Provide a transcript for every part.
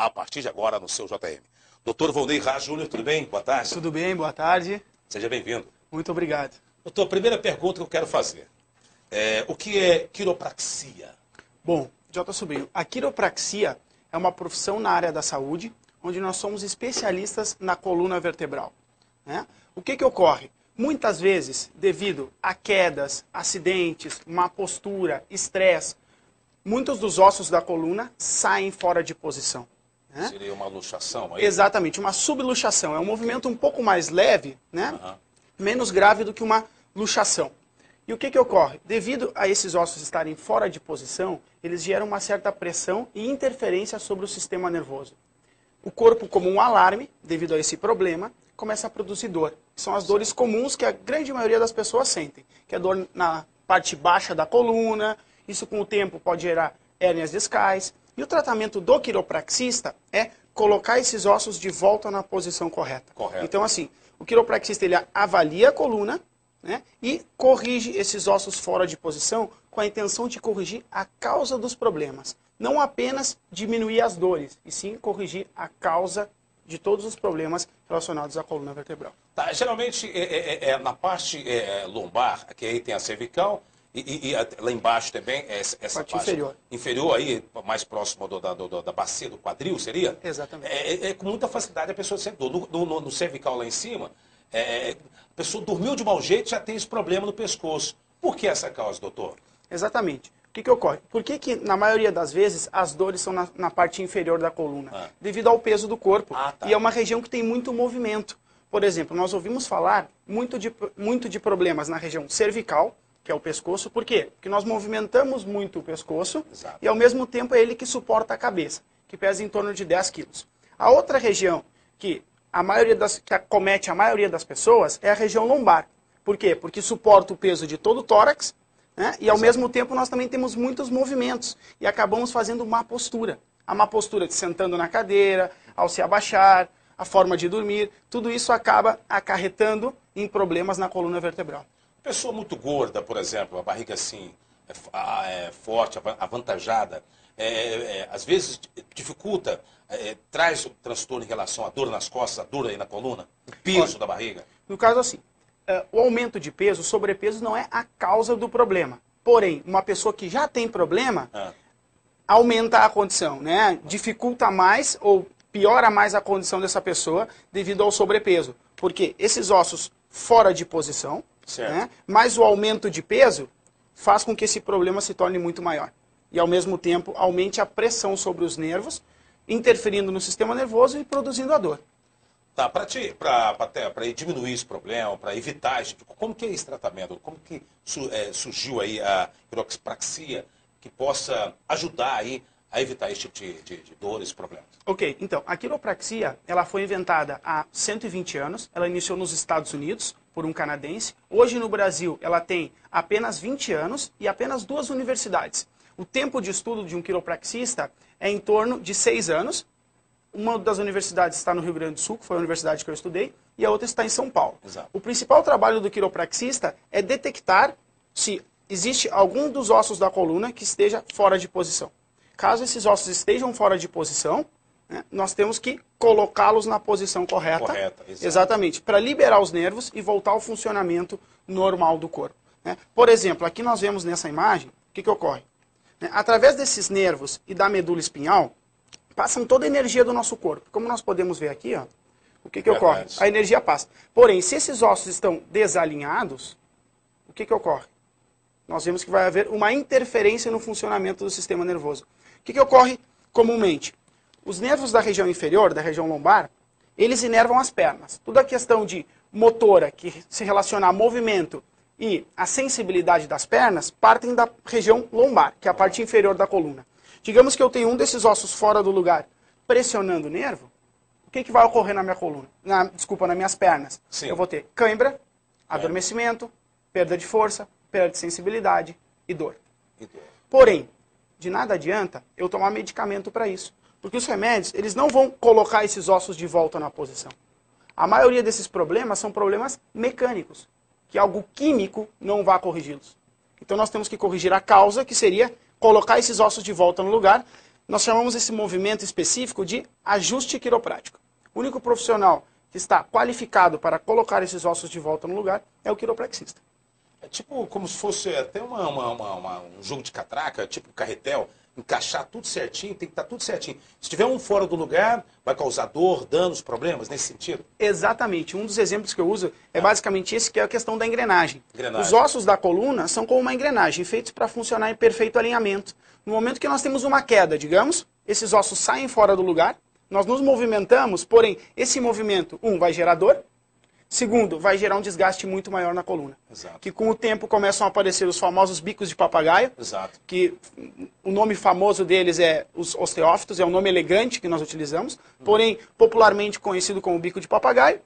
a partir de agora no seu JM. Doutor Volney Raz Júnior, tudo bem? Boa tarde. Tudo bem, boa tarde. Seja bem-vindo. Muito obrigado. Doutor, primeira pergunta que eu quero fazer. O que é quiropraxia? Bom, J. Sobrinho, a quiropraxia é uma profissão na área da saúde, onde nós somos especialistas na coluna vertebral, né? O que ocorre? Muitas vezes, devido a quedas, acidentes, má postura, estresse, muitos dos ossos da coluna saem fora de posição, né? Seria uma luxação aí? Exatamente, uma subluxação. É um movimento um pouco mais leve, né? Menos grave do que uma luxação. E o que ocorre? Devido a esses ossos estarem fora de posição, eles geram uma certa pressão e interferência sobre o sistema nervoso. O corpo, como um alarme, devido a esse problema, começa a produzir dor. São as dores comuns que a grande maioria das pessoas sentem, que é dor na parte baixa da coluna. Isso, com o tempo, pode gerar hérnias discais. E o tratamento do quiropraxista é colocar esses ossos de volta na posição correta. Correto. Então, assim, o quiropraxista ele avalia a coluna, né, e corrige esses ossos fora de posição com a intenção de corrigir a causa dos problemas. Não apenas diminuir as dores, e sim corrigir a causa de todos os problemas relacionados à coluna vertebral. Tá, geralmente na parte lombar, que aí tem a cervical, e lá embaixo também, essa parte inferior. Inferior aí, mais próximo da bacia do quadril, seria? Exatamente. Com muita facilidade a pessoa sente dor. No cervical lá em cima, a pessoa dormiu de mau jeito, já tem esse problema no pescoço. Por que essa causa, doutor? Exatamente. O que ocorre? Por que na maioria das vezes as dores são na parte inferior da coluna? Devido ao peso do corpo. Tá. E é uma região que tem muito movimento. Por exemplo, nós ouvimos falar muito de problemas na região cervical, que é o pescoço. Por quê? Porque nós movimentamos muito o pescoço. Exato. E ao mesmo tempo é ele que suporta a cabeça, que pesa em torno de 10 quilos. A outra região que acomete a maioria das pessoas é a região lombar. Por quê? Porque suporta o peso de todo o tórax, né? E ao mesmo tempo nós também temos muitos movimentos e acabamos fazendo má postura. A má postura de sentando na cadeira, ao se abaixar, a forma de dormir, tudo isso acaba acarretando em problemas na coluna vertebral. Pessoa muito gorda, por exemplo, a barriga assim, forte, avantajada, às vezes dificulta, traz um transtorno em relação à dor nas costas, a dor aí na coluna, o peso da barriga. No caso assim, o aumento de peso, o sobrepeso não é a causa do problema. Porém, uma pessoa que já tem problema, aumenta a condição, né? Dificulta mais ou piora mais a condição dessa pessoa devido ao sobrepeso. Porque esses ossos fora de posição, né? Mas o aumento de peso faz com que esse problema se torne muito maior. E ao mesmo tempo aumente a pressão sobre os nervos, interferindo no sistema nervoso e produzindo a dor. Tá, para diminuir esse problema, para evitar esse tipo, como que é esse tratamento? Como que surgiu aí a quiropraxia que possa ajudar aí a evitar esse tipo de dores, problemas? Ok, então, a quiropraxia, ela foi inventada há 120 anos, ela iniciou nos Estados Unidos por um canadense. Hoje no Brasil ela tem apenas 20 anos e apenas 2 universidades. O tempo de estudo de um quiropraxista é em torno de 6 anos. Uma das universidades está no Rio Grande do Sul, que foi a universidade que eu estudei, e a outra está em São Paulo. Exato. O principal trabalho do quiropraxista é detectar se existe algum dos ossos da coluna que esteja fora de posição. Caso esses ossos estejam fora de posição, né, nós temos que colocá-los na posição correta. Exatamente, para liberar os nervos e voltar ao funcionamento normal do corpo, né? Por exemplo, aqui nós vemos nessa imagem, o que ocorre? Através desses nervos e da medula espinhal, passam toda a energia do nosso corpo. Como nós podemos ver aqui, ó, o que ocorre? A energia passa. Porém, se esses ossos estão desalinhados, o que ocorre? Nós vemos que vai haver uma interferência no funcionamento do sistema nervoso. O que ocorre comumente? Os nervos da região inferior, da região lombar, eles inervam as pernas. Toda a questão de motora, que se relaciona a movimento e a sensibilidade das pernas, partem da região lombar, que é a parte inferior da coluna. Digamos que eu tenho um desses ossos fora do lugar pressionando o nervo, o que vai ocorrer na minha coluna? Nas minhas pernas. Sim. Eu vou ter cãibra, adormecimento, perda de força, perda de sensibilidade e dor. Porém, de nada adianta eu tomar medicamento para isso. Porque os remédios, eles não vão colocar esses ossos de volta na posição. A maioria desses problemas são problemas mecânicos, que algo químico não vai corrigi-los. Então nós temos que corrigir a causa, que seria colocar esses ossos de volta no lugar, nós chamamos esse movimento específico de ajuste quiroprático. O único profissional que está qualificado para colocar esses ossos de volta no lugar é o quiropraxista. É tipo como se fosse até um jogo de catraca, tipo carretel, encaixar tudo certinho, tem que estar tudo certinho. Se tiver um fora do lugar, vai causar dor, danos, problemas nesse sentido? Exatamente. Um dos exemplos que eu uso é basicamente esse, que é a questão da engrenagem. Engrenagem. Os ossos da coluna são como uma engrenagem, feitos para funcionar em perfeito alinhamento. No momento que nós temos uma queda, digamos, esses ossos saem fora do lugar, nós nos movimentamos, porém, esse movimento, vai gerar dor, segundo, vai gerar um desgaste muito maior na coluna. Exato. Que com o tempo começam a aparecer os famosos bicos de papagaio. Exato. Que o nome famoso deles é os osteófitos, é um nome elegante que nós utilizamos, porém popularmente conhecido como bico de papagaio.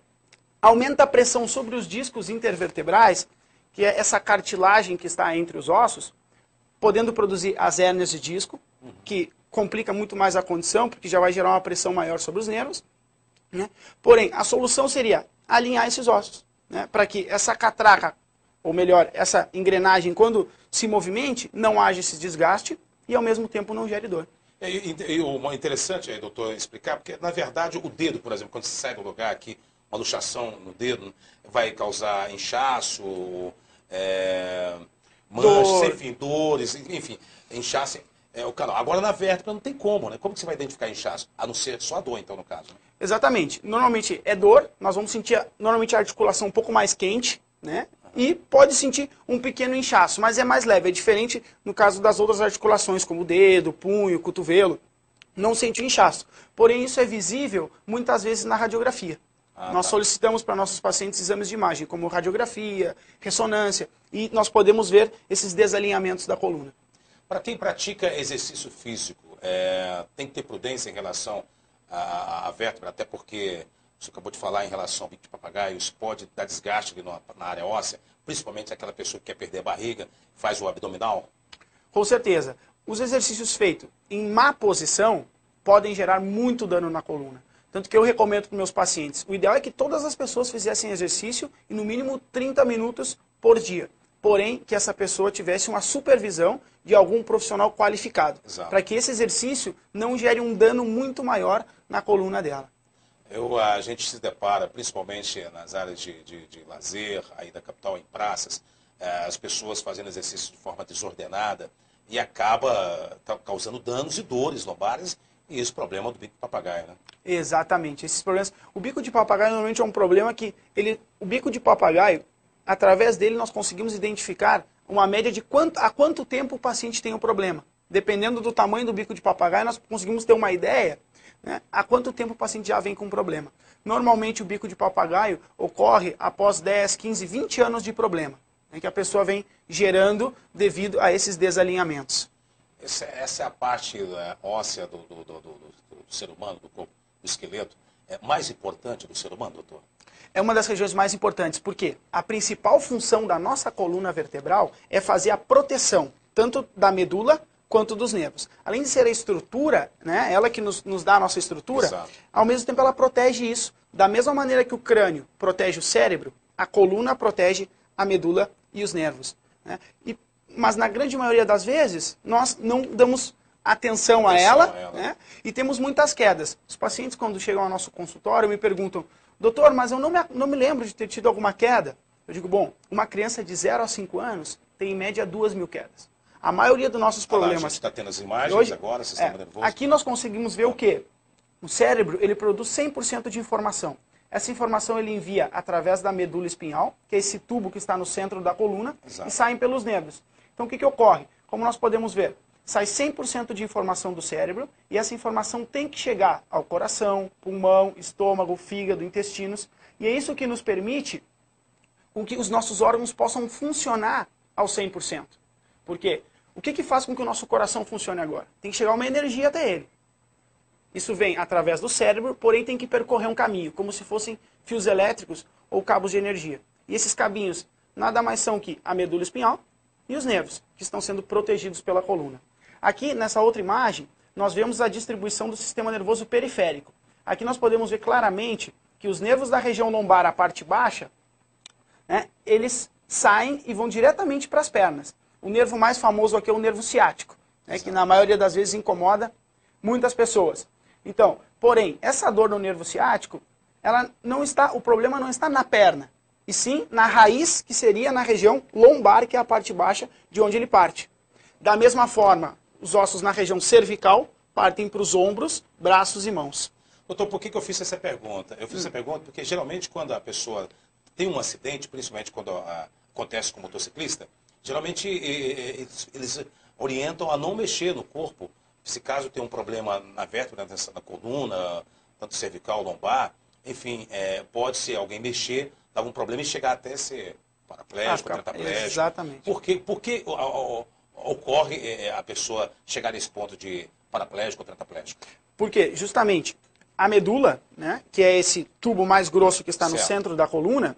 Aumenta a pressão sobre os discos intervertebrais, que é essa cartilagem que está entre os ossos, podendo produzir as hérnias de disco, que complica muito mais a condição, porque já vai gerar uma pressão maior sobre os nervos. Né? Porém, a solução seria alinhar esses ossos, né? Para que essa catraca, ou melhor, essa engrenagem, quando se movimente, não haja esse desgaste e ao mesmo tempo não gere dor. E o interessante aí, doutor, explicar, porque na verdade o dedo, por exemplo, quando você sai do lugar aqui, uma luxação no dedo, vai causar inchaço, manchas, enfim, dores, enfim, inchaço é o canal. Agora na vértebra não tem como, né? Como que você vai identificar inchaço? A não ser só a dor, então, no caso. Né? Exatamente. Normalmente é dor, nós vamos sentir normalmente a articulação um pouco mais quente, né? E pode sentir um pequeno inchaço, mas é mais leve. É diferente no caso das outras articulações, como o dedo, punho, cotovelo. Não sente o inchaço. Porém, isso é visível muitas vezes na radiografia. Nós solicitamos para nossos pacientes exames de imagem, como radiografia, ressonância, e nós podemos ver esses desalinhamentos da coluna. Para quem pratica exercício físico, tem que ter prudência em relação à vértebra, até porque você acabou de falar em relação ao bico de papagaio, isso pode dar desgaste ali na área óssea, principalmente aquela pessoa que quer perder a barriga, faz o abdominal. Com certeza. Os exercícios feitos em má posição podem gerar muito dano na coluna. Tanto que eu recomendo para meus pacientes, o ideal é que todas as pessoas fizessem exercício em no mínimo 30 minutos por dia. Porém, que essa pessoa tivesse uma supervisão de algum profissional qualificado. Para que esse exercício não gere um dano muito maior na coluna dela. A gente se depara, principalmente nas áreas de lazer, aí da capital, em praças, as pessoas fazendo exercício de forma desordenada e acaba causando danos e dores lombares, e esse problema do bico de papagaio, né? Exatamente, esses problemas. O bico de papagaio normalmente é um problema que o bico de papagaio, através dele nós conseguimos identificar uma média de há quanto tempo o paciente tem o problema. Dependendo do tamanho do bico de papagaio, nós conseguimos ter uma ideia, né, há quanto tempo o paciente já vem com problema. Normalmente o bico de papagaio ocorre após 10, 15, 20 anos de problema, né, que a pessoa vem gerando devido a esses desalinhamentos. Essa é a parte óssea do ser humano, do corpo, do esqueleto, mais importante do ser humano, doutor? É uma das regiões mais importantes, porque a principal função da nossa coluna vertebral é fazer a proteção, tanto da medula quanto dos nervos. Além de ser a estrutura, né, ela que nos dá a nossa estrutura, Exato. Ao mesmo tempo ela protege isso. Da mesma maneira que o crânio protege o cérebro, a coluna protege a medula e os nervos. Né? Mas na grande maioria das vezes, nós não damos atenção a ela. Né? E temos muitas quedas. Os pacientes, quando chegam ao nosso consultório, me perguntam, doutor, mas eu não me lembro de ter tido alguma queda. Eu digo, bom, uma criança de 0 a 5 anos tem em média 2.000 quedas. A maioria dos nossos problemas... a gente está tendo as imagens hoje, agora, sistema nervoso. Aqui nós conseguimos ver o quê? O cérebro, ele produz 100% de informação. Essa informação ele envia através da medula espinhal, que é esse tubo que está no centro da coluna, Exato. E saem pelos nervos. Então o que ocorre? Como nós podemos ver, sai 100% de informação do cérebro e essa informação tem que chegar ao coração, pulmão, estômago, fígado, intestinos. E é isso que nos permite que os nossos órgãos possam funcionar ao 100%. Por quê? O que faz com que o nosso coração funcione agora? Tem que chegar uma energia até ele. Isso vem através do cérebro, porém tem que percorrer um caminho, como se fossem fios elétricos ou cabos de energia. E esses cabinhos nada mais são que a medula espinhal e os nervos, que estão sendo protegidos pela coluna. Aqui, nessa outra imagem, nós vemos a distribuição do sistema nervoso periférico. Aqui nós podemos ver claramente que os nervos da região lombar, a parte baixa, né, eles saem e vão diretamente para as pernas. O nervo mais famoso aqui é o nervo ciático, né, que na maioria das vezes incomoda muitas pessoas. Então, porém, essa dor no nervo ciático, ela não está, o problema não está na perna, e sim na raiz, que seria na região lombar, que é a parte baixa de onde ele parte. Da mesma forma, os ossos na região cervical partem para os ombros, braços e mãos. Doutor, por que eu fiz essa pergunta? Eu fiz essa pergunta porque geralmente quando a pessoa tem um acidente, principalmente quando acontece com o motociclista, geralmente eles orientam a não mexer no corpo. Se caso tem um problema na vértebra, na coluna, tanto cervical, lombar, enfim, pode ser alguém mexer, dar algum problema e chegar até ser paraplégico, tetraplégico. Exatamente. Por que ocorre a pessoa chegar nesse ponto de paraplégico ou tetraplégico? Porque, justamente, a medula, né, que é esse tubo mais grosso que está no centro da coluna,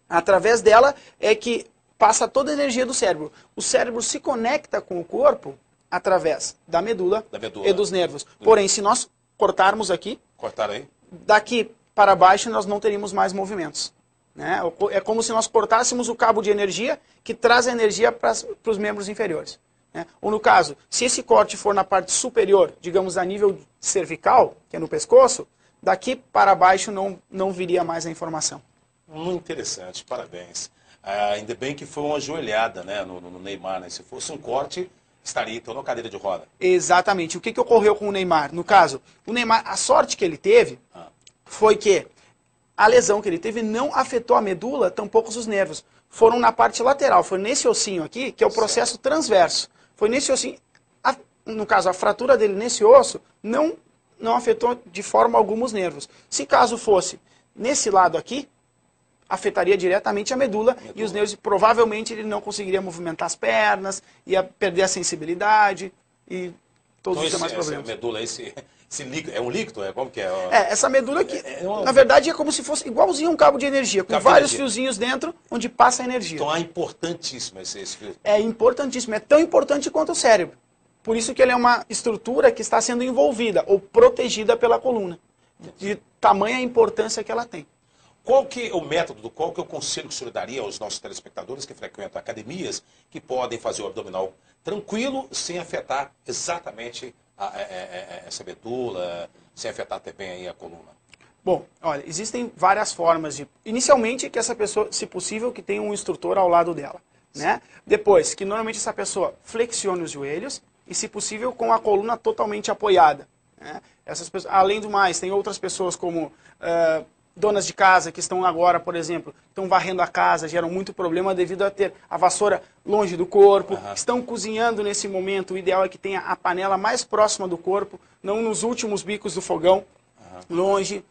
através dela é que passa toda a energia do cérebro. O cérebro se conecta com o corpo através da medula e dos nervos. Porém, se nós cortarmos aqui, daqui para baixo nós não teríamos mais movimentos. Né? É como se nós cortássemos o cabo de energia que traz a energia para os membros inferiores. Né? Ou no caso, se esse corte for na parte superior, digamos a nível cervical, que é no pescoço, daqui para baixo não viria mais a informação. Muito interessante, parabéns. Ainda bem que foi uma joelhada, né, no Neymar, né? Se fosse um corte, estaria então na cadeira de roda. Exatamente. O que ocorreu com o Neymar? No caso, o Neymar, a sorte que ele teve foi que a lesão que ele teve não afetou a medula, tampouco os nervos. Foram na parte lateral, foi nesse ossinho aqui, que é o processo transverso. Foi nesse ossinho, no caso, a fratura dele nesse osso não afetou de forma alguma os nervos. Se caso fosse nesse lado aqui, afetaria diretamente a medula e os nervos, provavelmente ele não conseguiria movimentar as pernas, ia perder a sensibilidade e todos os demais problemas. Essa medula, esse líquido, é um líquido? Como que é? Essa medula aqui, na verdade, é como se fosse igualzinho um cabo de energia, com vários fiozinhos dentro, onde passa a energia. Então é importantíssimo esse fio. É importantíssimo, é tão importante quanto o cérebro. Por isso que ele é uma estrutura que está sendo envolvida ou protegida pela coluna, de tamanha importância que ela tem. Qual que é o método, qual que é o conselho que o senhor daria aos nossos telespectadores que frequentam academias, que podem fazer o abdominal tranquilo, sem afetar exatamente essa medula, sem afetar também aí a coluna? Bom, olha, existem várias formas de... Inicialmente, que essa pessoa, se possível, que tenha um instrutor ao lado dela. Né? Depois, que normalmente essa pessoa flexione os joelhos e, se possível, com a coluna totalmente apoiada. Né? Essas pessoas, além do mais, tem outras pessoas como... donas de casa que estão agora, por exemplo, estão varrendo a casa, geram muito problema devido a ter a vassoura longe do corpo, estão cozinhando nesse momento, o ideal é que tenha a panela mais próxima do corpo, não nos últimos bicos do fogão, longe.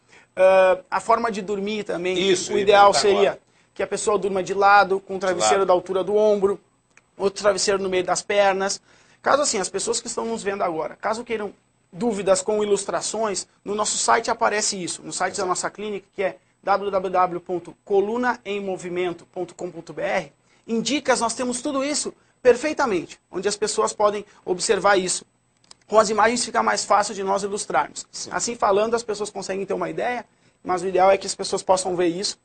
A forma de dormir também, o ideal seria que a pessoa durma de lado, com o travesseiro da altura do ombro, outro travesseiro no meio das pernas. Caso assim, as pessoas que estão nos vendo agora, caso queiram dúvidas com ilustrações, no nosso site aparece isso, no site da nossa clínica, que é www.colunaemmovimento.com.br. Em dicas nós temos tudo isso perfeitamente, onde as pessoas podem observar isso. Com as imagens fica mais fácil de nós ilustrarmos. Sim. Assim falando, as pessoas conseguem ter uma ideia, mas o ideal é que as pessoas possam ver isso.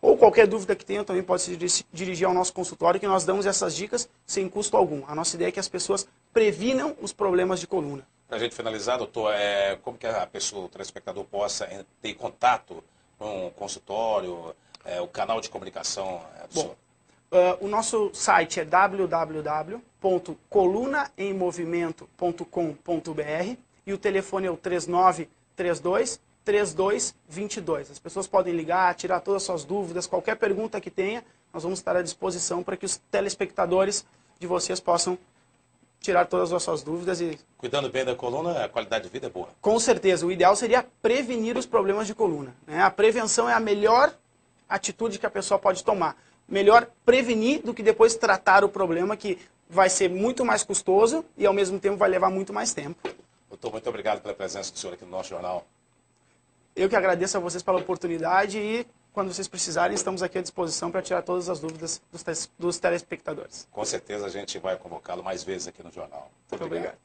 Ou qualquer dúvida que tenham também pode se dirigir ao nosso consultório, que nós damos essas dicas sem custo algum. A nossa ideia é que as pessoas previnam os problemas de coluna. Para a gente finalizar, doutor, como que a pessoa, o telespectador, possa ter contato com o consultório, o canal de comunicação do senhor? O nosso site é www.colunaemmovimento.com.br e o telefone é o 3932-3222. As pessoas podem ligar, tirar todas as suas dúvidas, qualquer pergunta que tenha, nós vamos estar à disposição para que os telespectadores de vocês possam tirar todas as suas dúvidas e... Cuidando bem da coluna, a qualidade de vida é boa. Com certeza. O ideal seria prevenir os problemas de coluna. Né? A prevenção é a melhor atitude que a pessoa pode tomar. Melhor prevenir do que depois tratar o problema, que vai ser muito mais custoso e, ao mesmo tempo, vai levar muito mais tempo. Doutor, muito obrigado pela presença do senhor aqui no nosso jornal. Eu que agradeço a vocês pela oportunidade e, quando vocês precisarem, estamos aqui à disposição para tirar todas as dúvidas dos telespectadores. Com certeza a gente vai convocá-lo mais vezes aqui no jornal. Muito obrigado.